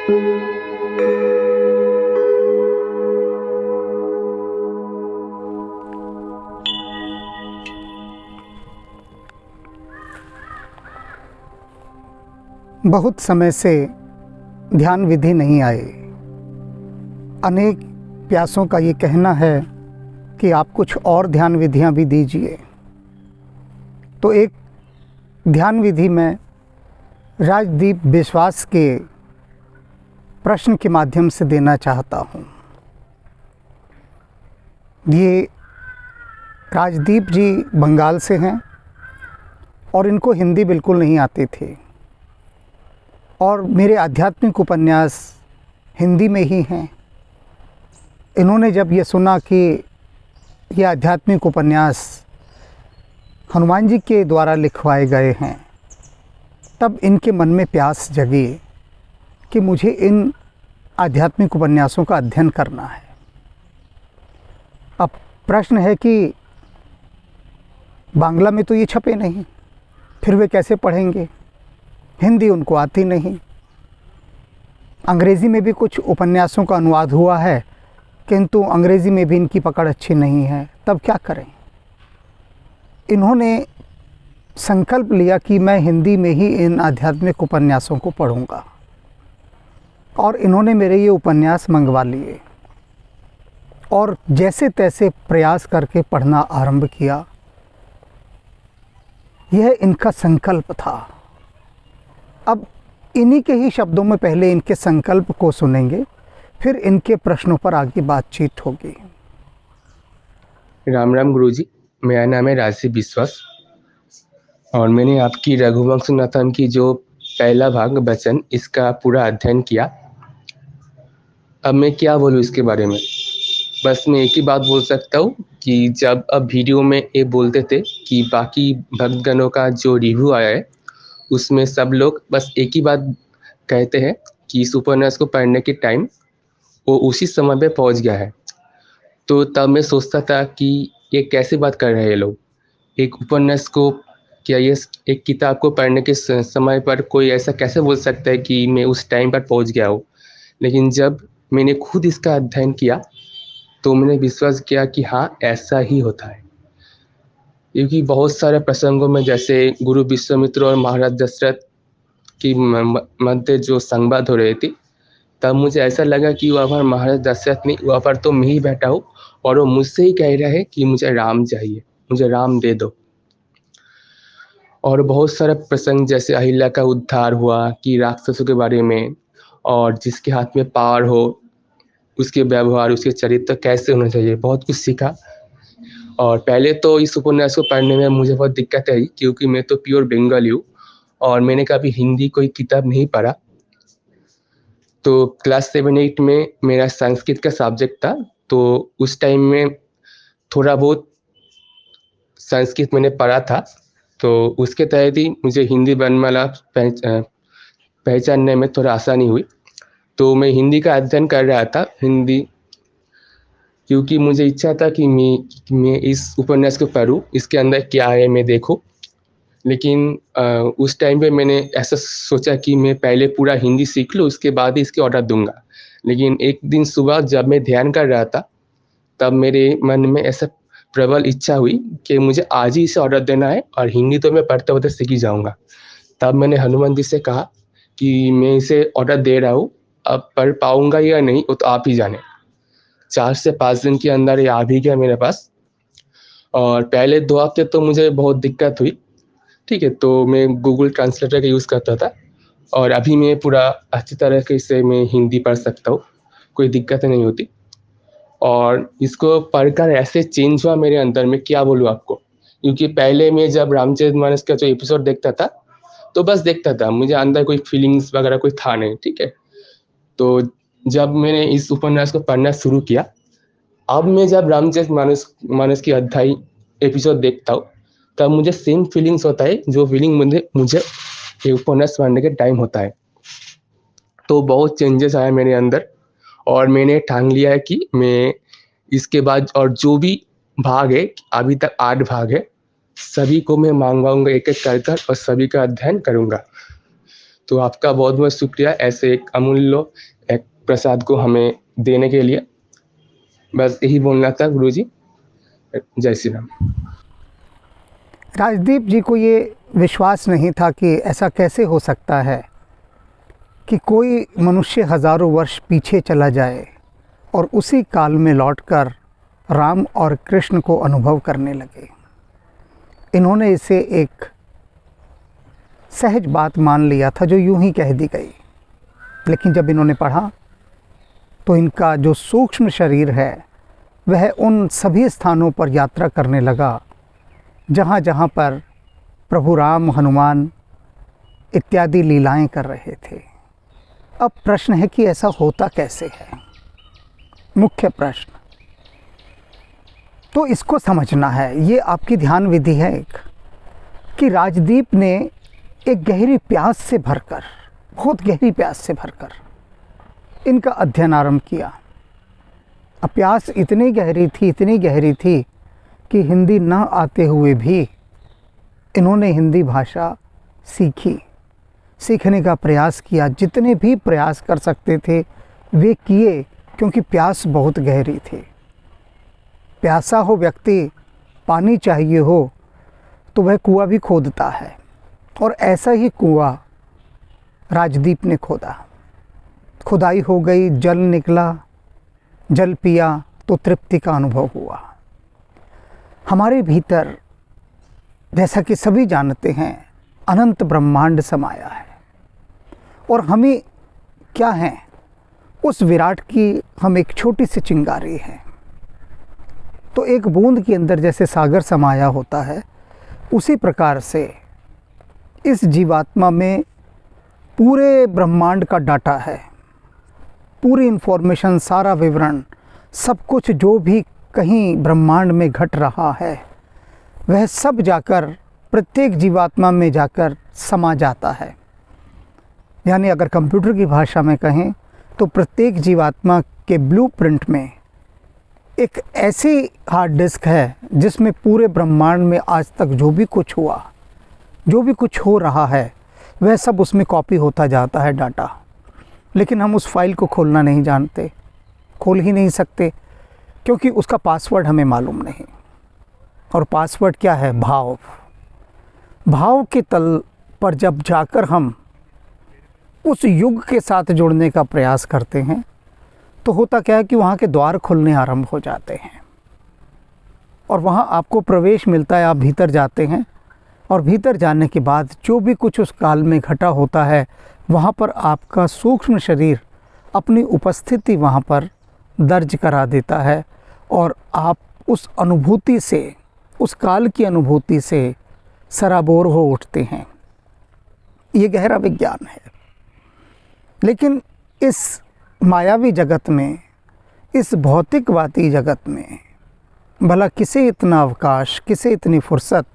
बहुत समय से ध्यान विधि नहीं आए। अनेक प्यासों का ये कहना है कि आप कुछ और ध्यान विधियां भी दीजिए। तो एक ध्यान विधि में राजदीप विश्वास के प्रश्न के माध्यम से देना चाहता हूँ। ये राजदीप जी बंगाल से हैं और इनको हिंदी बिल्कुल नहीं आती थी और मेरे आध्यात्मिक उपन्यास हिंदी में ही हैं। इन्होंने जब ये सुना कि ये आध्यात्मिक उपन्यास हनुमान जी के द्वारा लिखवाए गए हैं, तब इनके मन में प्यास जगी कि मुझे इन आध्यात्मिक उपन्यासों का अध्ययन करना है। अब प्रश्न है कि बांग्ला में तो ये छपे नहीं, फिर वे कैसे पढ़ेंगे? हिंदी उनको आती नहीं। अंग्रेज़ी में भी कुछ उपन्यासों का अनुवाद हुआ है, किंतु अंग्रेज़ी में भी इनकी पकड़ अच्छी नहीं है। तब क्या करें? इन्होंने संकल्प लिया कि मैं हिंदी में ही इन आध्यात्मिक उपन्यासों को पढ़ूंगा और इन्होंने मेरे ये उपन्यास मंगवा लिए और जैसे तैसे प्रयास करके पढ़ना आरंभ किया। यह इनका संकल्प था। अब इन्हीं के ही शब्दों में पहले इनके संकल्प को सुनेंगे, फिर इनके प्रश्नों पर आगे बातचीत होगी। राम राम गुरुजी, मेरा नाम है राजदीप विश्वास और मैंने आपकी रघुवंश नाथन की जो पहला भाग वचन, इसका पूरा अध्ययन किया। अब मैं क्या बोलूँ इसके बारे में? बस मैं एक ही बात बोल सकता हूँ कि जब अब वीडियो में ये बोलते थे कि बाकी भक्तगणों का जो रिव्यू आया है उसमें सब लोग बस एक ही बात कहते हैं कि इस उपन्यास को पढ़ने के टाइम वो उसी समय पे पहुंच गया है। तो तब मैं सोचता था कि ये कैसे बात कर रहे हैं लोग। एक उपन्यास को, क्या ये एक किताब को पढ़ने के समय पर कोई ऐसा कैसे बोल सकता है कि मैं उस टाइम पर पहुंच गया हूँ? लेकिन जब मैंने खुद इसका अध्ययन किया तो मैंने विश्वास किया कि हाँ, ऐसा ही होता है। क्योंकि बहुत सारे प्रसंगों में, जैसे गुरु विश्वामित्र और महाराज दशरथ की मध्य जो संवाद हो रही थी, तब मुझे ऐसा लगा कि वहाँ पर महाराज दशरथ नहीं, वहाँ पर तो मैं ही बैठा हूँ और वो मुझसे ही कह रहे हैं कि मुझे राम चाहिए, मुझे राम दे दो। और बहुत सारे प्रसंग, जैसे अहिल्या का उद्धार हुआ कि राक्षसों के बारे में, और जिसके हाथ में पावर हो उसके व्यवहार, उसके चरित्र कैसे होना चाहिए, बहुत कुछ सीखा। और पहले तो इस उपन्यास को पढ़ने में मुझे बहुत दिक्कत आई क्योंकि मैं तो प्योर बंगाली हूँ और मैंने कभी हिंदी कोई किताब नहीं पढ़ा। तो क्लास 7-8 में मेरा संस्कृत का सब्जेक्ट था, तो उस टाइम में थोड़ा बहुत संस्कृत मैंने पढ़ा था, तो उसके तहत ही मुझे हिंदी वर्णमाला पहचानने में थोड़ा आसानी हुई। तो मैं हिंदी का अध्ययन कर रहा था, हिंदी, क्योंकि मुझे इच्छा था कि मैं इस उपन्यास को पढूं, इसके अंदर क्या है मैं देखूं। लेकिन उस टाइम पे मैंने ऐसा सोचा कि मैं पहले पूरा हिंदी सीख लूँ, उसके बाद ही इसके ऑर्डर दूंगा। लेकिन एक दिन सुबह जब मैं ध्यान कर रहा था, तब मेरे मन में ऐसा प्रबल इच्छा हुई कि मुझे आज ही इसे ऑर्डर देना है और हिंदी तो मैं पढ़ते पढ़ते सीख ही जाऊँगा। तब मैंने हनुमान जी से कहा कि मैं इसे ऑर्डर दे रहा हूँ, अब पढ़ पाऊँगा या नहीं वो तो आप ही जाने। 4 से 5 दिन के अंदर ये आ भी गया मेरे पास। और पहले 2 हफ्ते तो मुझे बहुत दिक्कत हुई, ठीक है, तो मैं गूगल ट्रांसलेटर का यूज़ करता था और अभी मैं पूरा अच्छी तरीके से मैं हिंदी पढ़ सकता हूँ, कोई दिक्कत नहीं होती। और इसको पढ़कर ऐसे चेंज हुआ मेरे अंदर, मैं क्या बोलूँ आपको। क्योंकि पहले मैं जब रामचरितमानस का जो एपिसोड देखता था तो बस देखता था, मुझे अंदर कोई फीलिंग्स वगैरह कोई था नहीं, ठीक है। तो जब मैंने इस उपन्यास को पढ़ना शुरू किया, अब मैं जब रामचरितमानस की अध्याय एपिसोड देखता हूँ तब मुझे सेम फीलिंग्स होता है जो फीलिंग मुझे ये उपन्यास पढ़ने के टाइम होता है। तो बहुत चेंजेस आया मेरे अंदर और मैंने ठान लिया है कि मैं इसके बाद और जो भी भाग है, अभी तक 8 भाग है, सभी को मैं मंगवाऊंगा एक एक कर और सभी का अध्ययन करूंगा। तो आपका बहुत बहुत शुक्रिया ऐसे एक अमूल्य एक प्रसाद को हमें देने के लिए। बस यही बोलना था गुरुजी। जय श्री राम। राजदीप जी को ये विश्वास नहीं था कि ऐसा कैसे हो सकता है कि कोई मनुष्य हज़ारों वर्ष पीछे चला जाए और उसी काल में लौटकर राम और कृष्ण को अनुभव करने लगे। इन्होंने इसे एक सहज बात मान लिया था जो यूं ही कह दी गई, लेकिन जब इन्होंने पढ़ा तो इनका जो सूक्ष्म शरीर है वह उन सभी स्थानों पर यात्रा करने लगा जहाँ जहाँ पर प्रभु राम, हनुमान इत्यादि लीलाएं कर रहे थे। अब प्रश्न है कि ऐसा होता कैसे है, मुख्य प्रश्न। तो इसको समझना है, ये आपकी ध्यान विधि है एक, कि राजदीप ने एक गहरी प्यास से भरकर, बहुत गहरी प्यास से भरकर इनका अध्ययन आरंभ किया। अब प्यास इतनी गहरी थी कि हिंदी न आते हुए भी इन्होंने हिंदी भाषा सीखी, सीखने का प्रयास किया। जितने भी प्रयास कर सकते थे वे किए, क्योंकि प्यास बहुत गहरी थी। प्यासा हो व्यक्ति, पानी चाहिए हो तो वह कुआं भी खोदता है, और ऐसा ही कुआं राजदीप ने खोदा। खुदाई हो गई, जल निकला, जल पिया तो तृप्ति का अनुभव हुआ। हमारे भीतर, जैसा कि सभी जानते हैं, अनंत ब्रह्मांड समाया है, और हमें क्या हैं, उस विराट की हम एक छोटी सी चिंगारी हैं। तो एक बूंद के अंदर जैसे सागर समाया होता है, उसी प्रकार से इस जीवात्मा में पूरे ब्रह्मांड का डाटा है, पूरी इन्फॉर्मेशन, सारा विवरण, सब कुछ जो भी कहीं ब्रह्मांड में घट रहा है वह सब जाकर प्रत्येक जीवात्मा में जाकर समा जाता है। यानी अगर कंप्यूटर की भाषा में कहें तो प्रत्येक जीवात्मा के ब्लूप्रिंट में एक ऐसी हार्ड डिस्क है जिसमें पूरे ब्रह्मांड में आज तक जो भी कुछ हुआ, जो भी कुछ हो रहा है, वह सब उसमें कॉपी होता जाता है डाटा। लेकिन हम उस फाइल को खोलना नहीं जानते, खोल ही नहीं सकते, क्योंकि उसका पासवर्ड हमें मालूम नहीं। और पासवर्ड क्या है? भाव। भाव के तल पर जब जाकर हम उस युग के साथ जुड़ने का प्रयास करते हैं तो होता क्या है कि वहाँ के द्वार खुलने आरंभ हो जाते हैं, और वहाँ आपको प्रवेश मिलता है। आप भीतर जाते हैं, और भीतर जाने के बाद जो भी कुछ उस काल में घटा होता है, वहाँ पर आपका सूक्ष्म शरीर अपनी उपस्थिति वहाँ पर दर्ज करा देता है, और आप उस अनुभूति से, उस काल की अनुभूति से सराबोर हो उठते हैं। ये गहरा विज्ञान है। लेकिन इस मायावी जगत में, इस भौतिकवादी जगत में भला किसे इतना अवकाश, किसे इतनी फुर्सत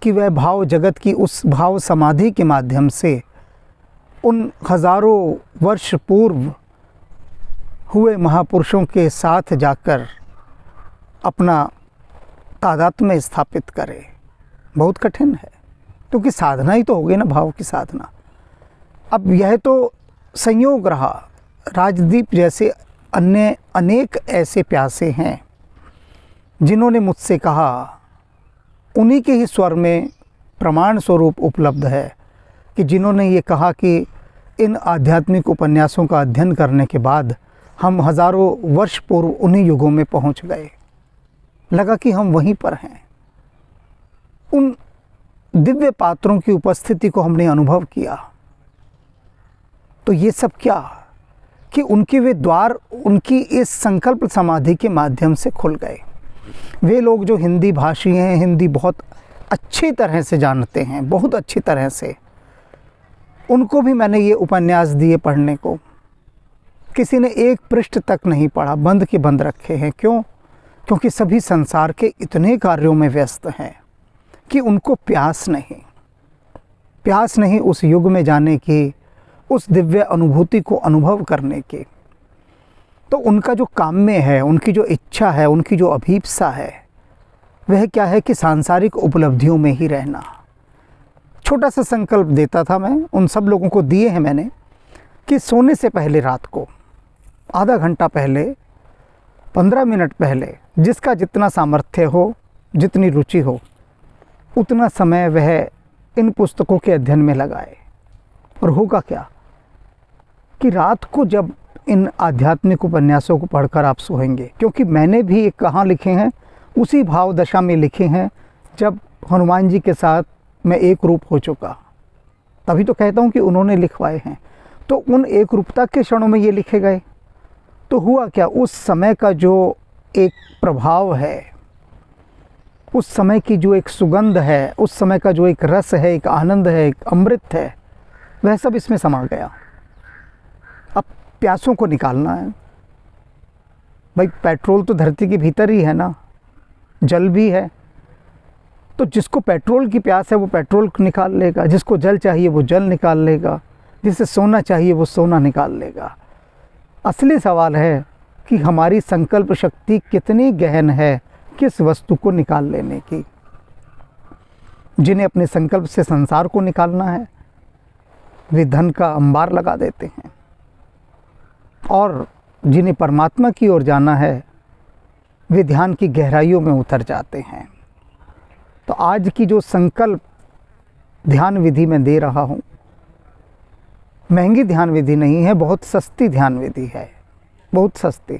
कि वह भाव जगत की उस भाव समाधि के माध्यम से उन हज़ारों वर्ष पूर्व हुए महापुरुषों के साथ जाकर अपना तादात्म्य स्थापित करे। बहुत कठिन है, क्योंकि साधना ही तो हो गई ना, भाव की साधना। अब यह तो संयोग रहा, राजदीप जैसे अन्य अनेक ऐसे प्यासे हैं जिन्होंने मुझसे कहा, उन्हीं के ही स्वर में प्रमाण स्वरूप उपलब्ध है कि जिन्होंने ये कहा कि इन आध्यात्मिक उपन्यासों का अध्ययन करने के बाद हम हज़ारों वर्ष पूर्व उन्हीं युगों में पहुंच गए। लगा कि हम वहीं पर हैं। उन दिव्य पात्रों की उपस्थिति को हमने अनुभव किया। तो ये सब क्या कि उनके वे द्वार उनकी इस संकल्प समाधि के माध्यम से खुल गए। वे लोग जो हिंदी भाषी हैं, हिंदी बहुत अच्छी तरह से जानते हैं, बहुत अच्छी तरह से, उनको भी मैंने ये उपन्यास दिए पढ़ने को। किसी ने एक पृष्ठ तक नहीं पढ़ा, बंद के बंद रखे हैं। क्यों? क्योंकि सभी संसार के इतने कार्यों में व्यस्त हैं कि उनको प्यास नहीं उस युग में जाने की, उस दिव्य अनुभूति को अनुभव करने की। तो उनका जो काम्य है, उनकी जो इच्छा है, उनकी जो अभीप्सा है, वह क्या है कि सांसारिक उपलब्धियों में ही रहना, छोटा सा संकल्प देता था मैं, उन सब लोगों को दिए हैं मैंने, कि सोने से पहले रात को आधा घंटा पहले, 15 मिनट पहले, जिसका जितना सामर्थ्य हो, जितनी रुचि हो, उतना समय वह इन पुस्तकों के अध्ययन में लगाए। और होगा क्या कि रात को जब इन आध्यात्मिक उपन्यासों को पढ़कर आप सोएंगे, क्योंकि मैंने भी एक कहाँ लिखे हैं, उसी भाव दशा में लिखे हैं जब हनुमान जी के साथ मैं एक रूप हो चुका, तभी तो कहता हूँ कि उन्होंने लिखवाए हैं। तो उन एक रूपता के क्षणों में ये लिखे गए, तो हुआ क्या, उस समय का जो एक प्रभाव है, उस समय की जो एक सुगंध है, उस समय का जो एक रस है, एक आनंद है, एक अमृत है, वह सब इसमें समा गया। अब प्यासों को निकालना है भाई, पेट्रोल तो धरती के भीतर ही है ना, जल भी है, तो जिसको पेट्रोल की प्यास है वो पेट्रोल निकाल लेगा, जिसको जल चाहिए वो जल निकाल लेगा, जिसे सोना चाहिए वो सोना निकाल लेगा। असली सवाल है कि हमारी संकल्प शक्ति कितनी गहन है किस वस्तु को निकाल लेने की। जिन्हें अपने संकल्प से संसार को निकालना है वे धन का अंबार लगा देते हैं, और जिन्हें परमात्मा की ओर जाना है वे ध्यान की गहराइयों में उतर जाते हैं। तो आज की जो संकल्प ध्यान विधि मैं दे रहा हूँ, महंगी ध्यान विधि नहीं है, बहुत सस्ती ध्यान विधि है, बहुत सस्ती।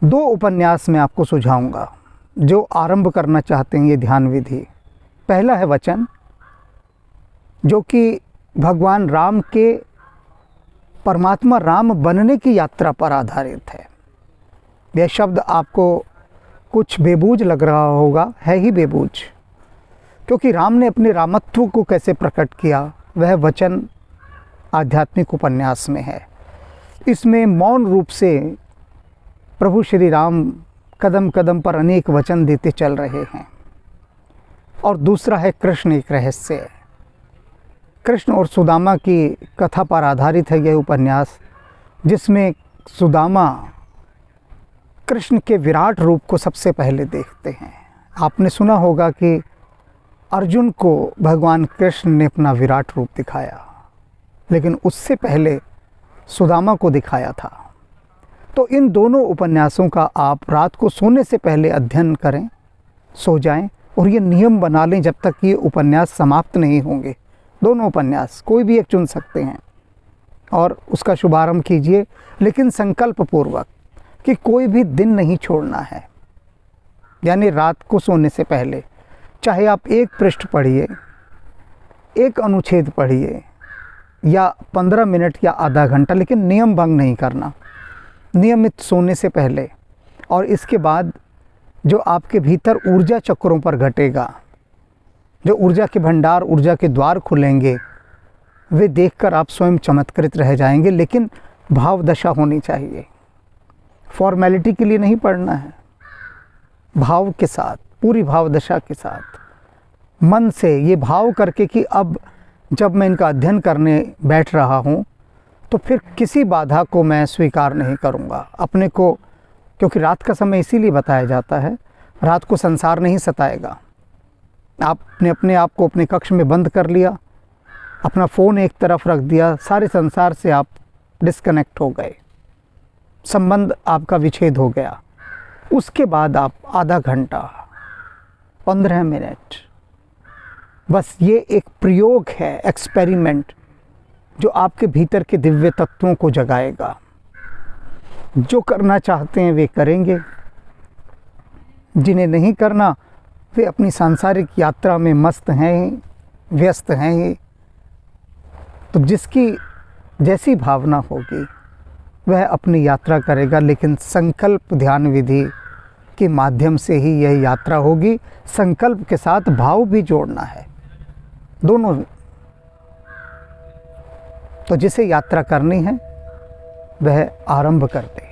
2 उपन्यास मैं आपको सुझाऊंगा जो आरंभ करना चाहते हैं ये ध्यान विधि। पहला है वचन, जो कि भगवान राम के परमात्मा राम बनने की यात्रा पर आधारित है। यह शब्द आपको कुछ बेबूझ लग रहा होगा, है ही बेबूझ, क्योंकि राम ने अपने रामत्व को कैसे प्रकट किया वह वचन आध्यात्मिक उपन्यास में है। इसमें मौन रूप से प्रभु श्री राम कदम कदम पर अनेक वचन देते चल रहे हैं। और दूसरा है कृष्ण एक रहस्य, कृष्ण और सुदामा की कथा पर आधारित है यह उपन्यास, जिसमें सुदामा कृष्ण के विराट रूप को सबसे पहले देखते हैं। आपने सुना होगा कि अर्जुन को भगवान कृष्ण ने अपना विराट रूप दिखाया, लेकिन उससे पहले सुदामा को दिखाया था। तो इन दोनों उपन्यासों का आप रात को सोने से पहले अध्ययन करें, सो जाएं, और ये नियम बना लें जब तक ये उपन्यास समाप्त नहीं होंगे। दोनों उपन्यास कोई भी एक चुन सकते हैं और उसका शुभारंभ कीजिए, लेकिन संकल्प पूर्वक कि कोई भी दिन नहीं छोड़ना है। यानी रात को सोने से पहले चाहे आप एक पृष्ठ पढ़िए, एक अनुच्छेद पढ़िए, या 15 मिनट या आधा घंटा, लेकिन नियम भंग नहीं करना। नियमित सोने से पहले, और इसके बाद जो आपके भीतर ऊर्जा चक्रों पर घटेगा, जो ऊर्जा के भंडार, ऊर्जा के द्वार खुलेंगे, वे देखकर आप स्वयं चमत्कृत रह जाएंगे। लेकिन भाव दशा होनी चाहिए, फॉर्मेलिटी के लिए नहीं पढ़ना है, भाव के साथ, पूरी भाव दशा के साथ, मन से ये भाव करके कि अब जब मैं इनका अध्ययन करने बैठ रहा हूँ तो फिर किसी बाधा को मैं स्वीकार नहीं करूँगा अपने को, क्योंकि रात का समय इसीलिए बताया जाता है, रात को संसार नहीं सताएगा। आपने अपने आप को अपने कक्ष में बंद कर लिया, अपना फ़ोन एक तरफ रख दिया, सारे संसार से आप डिस्कनेक्ट हो गए, संबंध आपका विच्छेद हो गया। उसके बाद आप आधा घंटा, 15 मिनट, बस ये एक प्रयोग है, एक्सपेरिमेंट, जो आपके भीतर के दिव्य तत्वों को जगाएगा। जो करना चाहते हैं वे करेंगे, जिन्हें नहीं करना वे अपनी सांसारिक यात्रा में मस्त हैं, व्यस्त हैं। तो जिसकी जैसी भावना होगी वह अपनी यात्रा करेगा, लेकिन संकल्प ध्यान विधि के माध्यम से ही यह यात्रा होगी। संकल्प के साथ भाव भी जोड़ना है, दोनों। तो जिसे यात्रा करनी है वह आरंभ करते